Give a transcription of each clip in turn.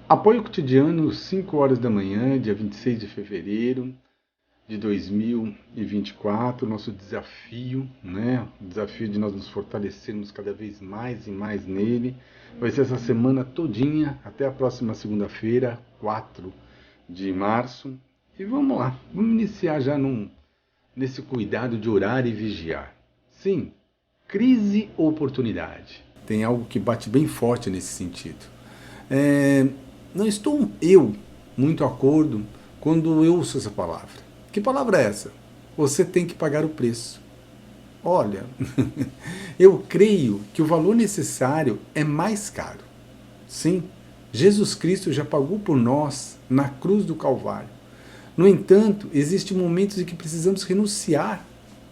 Apoio cotidiano, 5 horas da manhã, dia 26 de fevereiro de 2024, nosso desafio, né? O desafio de nós nos fortalecermos cada vez mais e mais nele. Vai ser essa semana todinha, até a próxima segunda-feira, 4 de março. E vamos lá, vamos iniciar já nesse cuidado de orar e vigiar. Sim, crise ou oportunidade? Tem algo que bate bem forte nesse sentido. Não estou muito de acordo quando eu ouço essa palavra. Que palavra é essa? Você tem que pagar o preço. Olha, eu creio que o valor necessário é mais caro. Sim, Jesus Cristo já pagou por nós na cruz do Calvário. No entanto, existem momentos em que precisamos renunciar,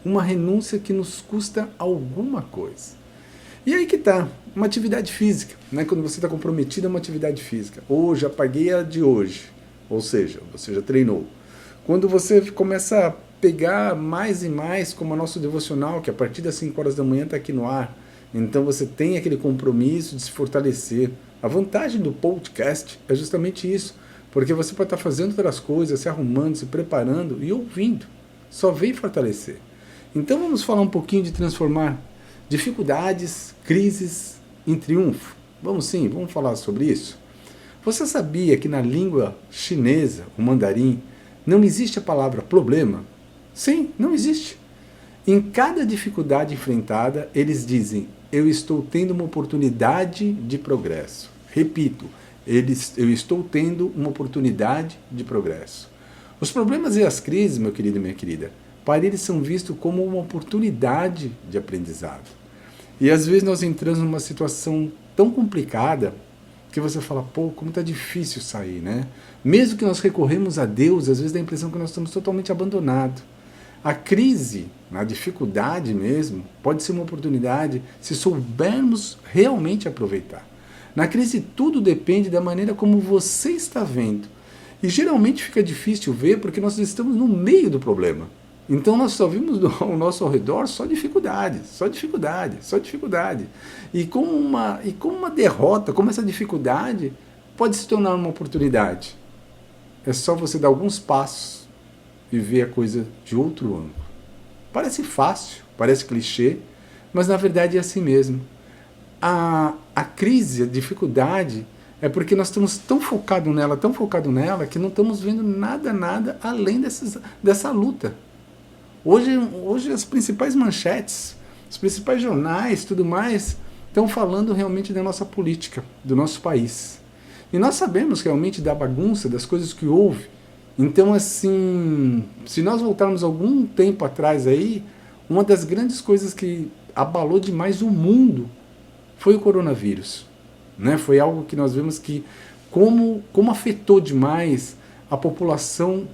uma renúncia que nos custa alguma coisa. E aí que tá, uma atividade física, né? Quando você está comprometido a uma atividade física. Hoje, apaguei a de hoje, ou seja, você já treinou. Quando você começa a pegar mais e mais, como o nosso devocional, que a partir das 5 horas da manhã está aqui no ar, então você tem aquele compromisso de se fortalecer. A vantagem do podcast é justamente isso, porque você pode estar fazendo outras coisas, se arrumando, se preparando e ouvindo. Só vem fortalecer. Então vamos falar um pouquinho de transformar dificuldades, crises em triunfo. Vamos falar sobre isso. Você sabia que na língua chinesa, o mandarim, não existe a palavra problema? Sim, não existe. Em cada dificuldade enfrentada, eles dizem, eu estou tendo uma oportunidade de progresso. Repito, eu estou tendo uma oportunidade de progresso. Os problemas e as crises, meu querido e minha querida, para eles são vistos como uma oportunidade de aprendizado. E às vezes nós entramos numa situação tão complicada que você fala, pô, como está difícil sair, né? Mesmo que nós recorremos a Deus, às vezes dá a impressão que nós estamos totalmente abandonados. A crise, a dificuldade mesmo, pode ser uma oportunidade se soubermos realmente aproveitar. Na crise tudo depende da maneira como você está vendo. E geralmente fica difícil ver porque nós estamos no meio do problema. Então nós só vimos ao nosso redor só dificuldade, só dificuldade, só dificuldade. E como uma derrota, como essa dificuldade pode se tornar uma oportunidade. É só você dar alguns passos e ver a coisa de outro ângulo. Parece fácil, parece clichê, mas na verdade é assim mesmo. A crise, a dificuldade, é porque nós estamos tão focados nela, que não estamos vendo nada além dessa luta. Hoje as principais manchetes, os principais jornais, tudo mais, estão falando realmente da nossa política, do nosso país. E nós sabemos realmente da bagunça, das coisas que houve. Então, assim, se nós voltarmos algum tempo atrás aí, uma das grandes coisas que abalou demais o mundo foi o coronavírus. Né? Foi algo que nós vemos que como afetou demais a população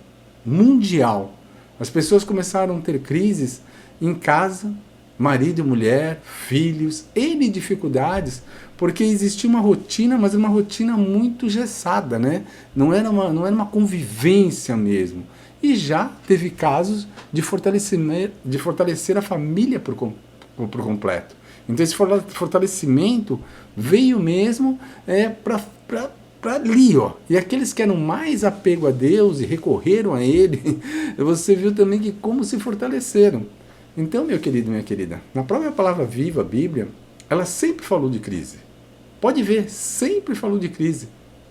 mundial. As pessoas começaram a ter crises em casa, marido e mulher, filhos, N dificuldades, porque existia uma rotina, mas uma rotina muito engessada, né? Não era uma convivência mesmo. E já teve casos de fortalecer a família por completo. Então esse fortalecimento veio mesmo para ali, ó. E aqueles que eram mais apego a Deus e recorreram a Ele, você viu também que como se fortaleceram. Então, meu querido, minha querida, na própria palavra viva, a Bíblia, ela sempre falou de crise. Pode ver, sempre falou de crise.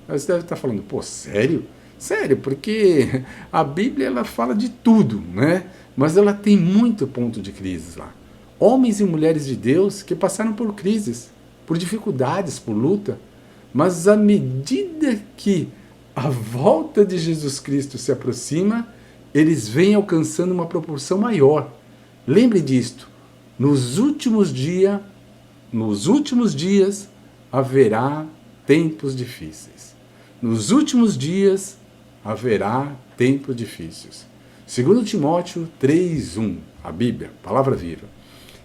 Você deve estar falando, pô, sério? Sério, porque a Bíblia ela fala de tudo, né? Mas ela tem muito ponto de crises lá. Homens e mulheres de Deus que passaram por crises, por dificuldades, por luta, mas à medida que a volta de Jesus Cristo se aproxima, eles vêm alcançando uma proporção maior. Lembre disto, nos últimos dias haverá tempos difíceis. Nos últimos dias haverá tempos difíceis. 2 Timóteo 3:1, a Bíblia, palavra viva.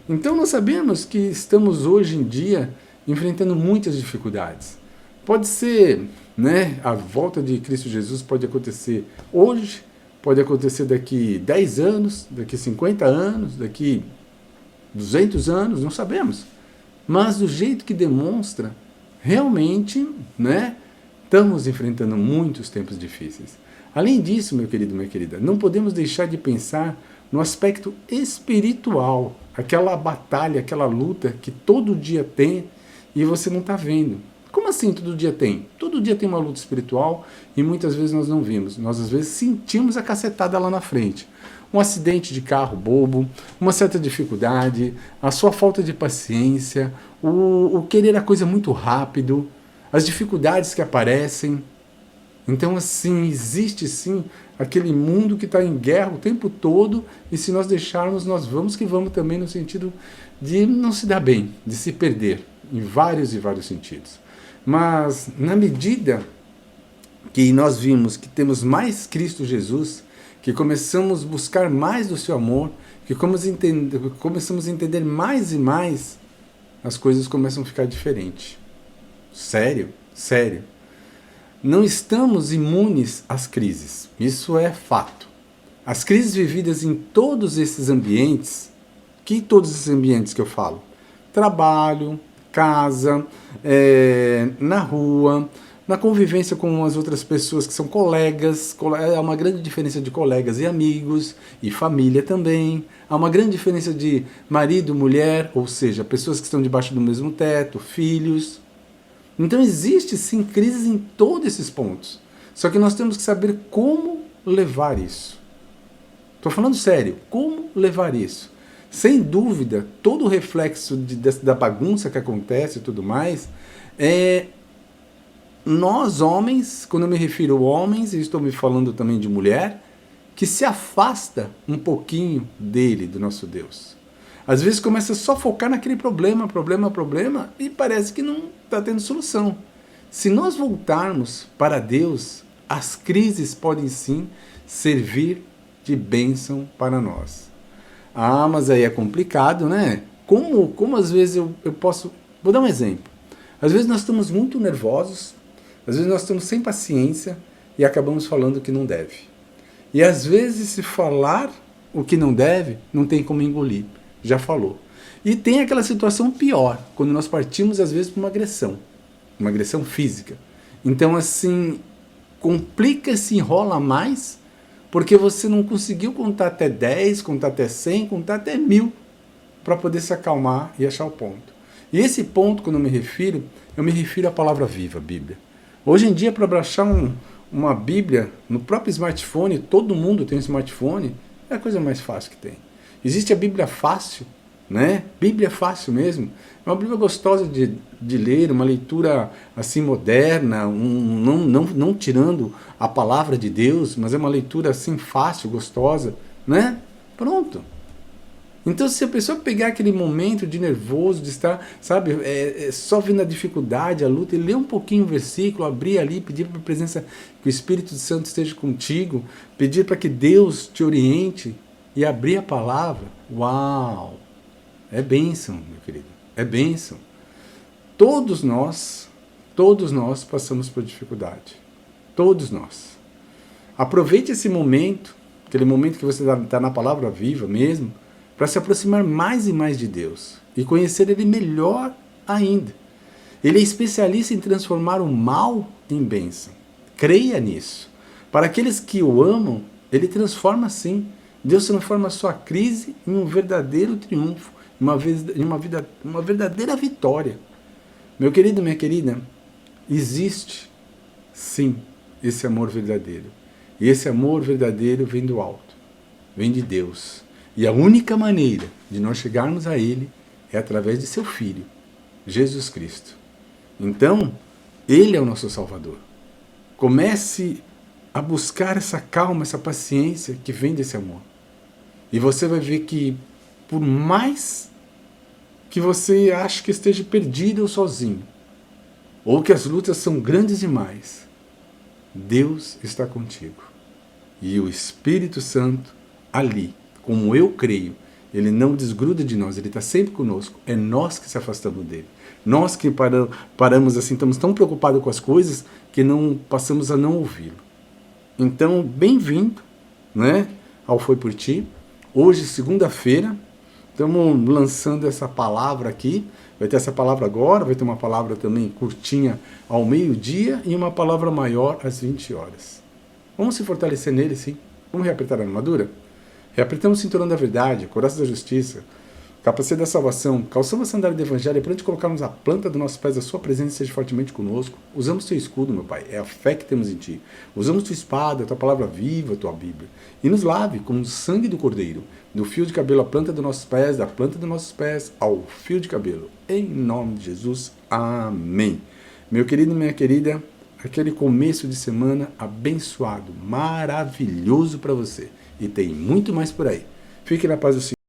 Então nós sabemos que estamos hoje em dia enfrentando muitas dificuldades. Pode ser, né, a volta de Cristo Jesus pode acontecer hoje, pode acontecer daqui 10 anos, daqui 50 anos, daqui 200 anos, não sabemos. Mas do jeito que demonstra, realmente, né, estamos enfrentando muitos tempos difíceis. Além disso, meu querido, minha querida, não podemos deixar de pensar no aspecto espiritual, aquela batalha, aquela luta que todo dia tem e você não está vendo. Como assim todo dia tem? Todo dia tem uma luta espiritual e muitas vezes nós não vimos. Nós às vezes sentimos a cacetada lá na frente. Um acidente de carro bobo, uma certa dificuldade, a sua falta de paciência, o querer a coisa muito rápido, as dificuldades que aparecem. Então, assim, existe sim aquele mundo que está em guerra o tempo todo e se nós deixarmos, nós vamos que vamos também no sentido de não se dar bem, de se perder em vários e vários sentidos. Mas, na medida que nós vimos que temos mais Cristo Jesus, que começamos a buscar mais do seu amor, que começamos a entender mais e mais, as coisas começam a ficar diferentes. Sério, sério. Não estamos imunes às crises, isso é fato. As crises vividas em todos esses ambientes, que todos esses ambientes que eu falo? Trabalho, casa, na rua, na convivência com as outras pessoas que são colegas, há uma grande diferença de colegas e amigos, e família também. Há uma grande diferença de marido, mulher, ou seja, pessoas que estão debaixo do mesmo teto, filhos. Então existe sim crises em todos esses pontos. Só que nós temos que saber como levar isso. Estou falando sério, como levar isso? Sem dúvida, todo o reflexo da bagunça que acontece e tudo mais, nós homens, quando eu me refiro a homens, e estou me falando também de mulher, que se afasta um pouquinho dele, do nosso Deus. Às vezes começa só a focar naquele problema, e parece que não está tendo solução. Se nós voltarmos para Deus, as crises podem sim servir de bênção para nós. Ah, mas aí é complicado, né? Como às vezes eu posso... Vou dar um exemplo. Às vezes nós estamos muito nervosos, às vezes nós estamos sem paciência e acabamos falando o que não deve. E às vezes se falar o que não deve, não tem como engolir. Já falou. E tem aquela situação pior, quando nós partimos às vezes para uma agressão física. Então assim, complica, se enrola mais, porque você não conseguiu contar até 10, contar até 100, contar até 1000, para poder se acalmar e achar o ponto. E esse ponto, quando eu me refiro à palavra viva, a Bíblia. Hoje em dia, para baixar uma Bíblia no próprio smartphone, todo mundo tem um smartphone, é a coisa mais fácil que tem. Existe a Bíblia fácil, né? Bíblia fácil mesmo. É uma Bíblia gostosa de ler, uma leitura assim moderna, não tirando a palavra de Deus, mas é uma leitura assim fácil, gostosa, né? Pronto. Então, se a pessoa pegar aquele momento de nervoso, de estar, sabe, só vendo a dificuldade, a luta, e ler um pouquinho o versículo, abrir ali, pedir para a presença, que o Espírito Santo esteja contigo, pedir para que Deus te oriente e abrir a palavra, uau! É bênção, meu querido, é bênção. Todos nós passamos por dificuldade. Todos nós. Aproveite esse momento, aquele momento que você está na palavra viva mesmo, para se aproximar mais e mais de Deus e conhecer Ele melhor ainda. Ele é especialista em transformar o mal em bênção. Creia nisso. Para aqueles que o amam, Ele transforma sim. Deus transforma a sua crise em um verdadeiro triunfo, uma verdadeira vitória. Meu querido, minha querida, existe sim esse amor verdadeiro. E esse amor verdadeiro vem do alto, vem de Deus. E a única maneira de nós chegarmos a Ele é através de seu Filho, Jesus Cristo. Então, Ele é o nosso Salvador. Comece a buscar essa calma, essa paciência que vem desse amor. E você vai ver que, por mais que você ache que esteja perdido ou sozinho, ou que as lutas são grandes demais, Deus está contigo. E o Espírito Santo ali, como eu creio, Ele não desgruda de nós, Ele está sempre conosco. É nós que se afastamos dEle. Nós que paramos assim, estamos tão preocupados com as coisas que não passamos a não ouvi-lo. Então, bem-vindo, né, ao Foi Por Ti. Hoje, segunda-feira, Estamos lançando essa palavra aqui. Vai ter essa palavra agora, vai ter uma palavra também curtinha ao meio-dia e uma palavra maior às 20 horas. Vamos se fortalecer nele, sim. Vamos reapertar a armadura? Reapertamos o cinturão da verdade, coraça da justiça, capacete da salvação, calçamos a sandália do evangelho, para onde colocarmos a planta dos nossos pés, a sua presença seja fortemente conosco. Usamos teu escudo, meu Pai, é a fé que temos em ti. Usamos tua espada, tua palavra viva, tua Bíblia. E nos lave com o sangue do Cordeiro, do fio de cabelo à planta dos nossos pés, da planta dos nossos pés ao fio de cabelo. Em nome de Jesus, amém. Meu querido e minha querida, aquele começo de semana abençoado, maravilhoso para você. E tem muito mais por aí. Fique na paz do Senhor.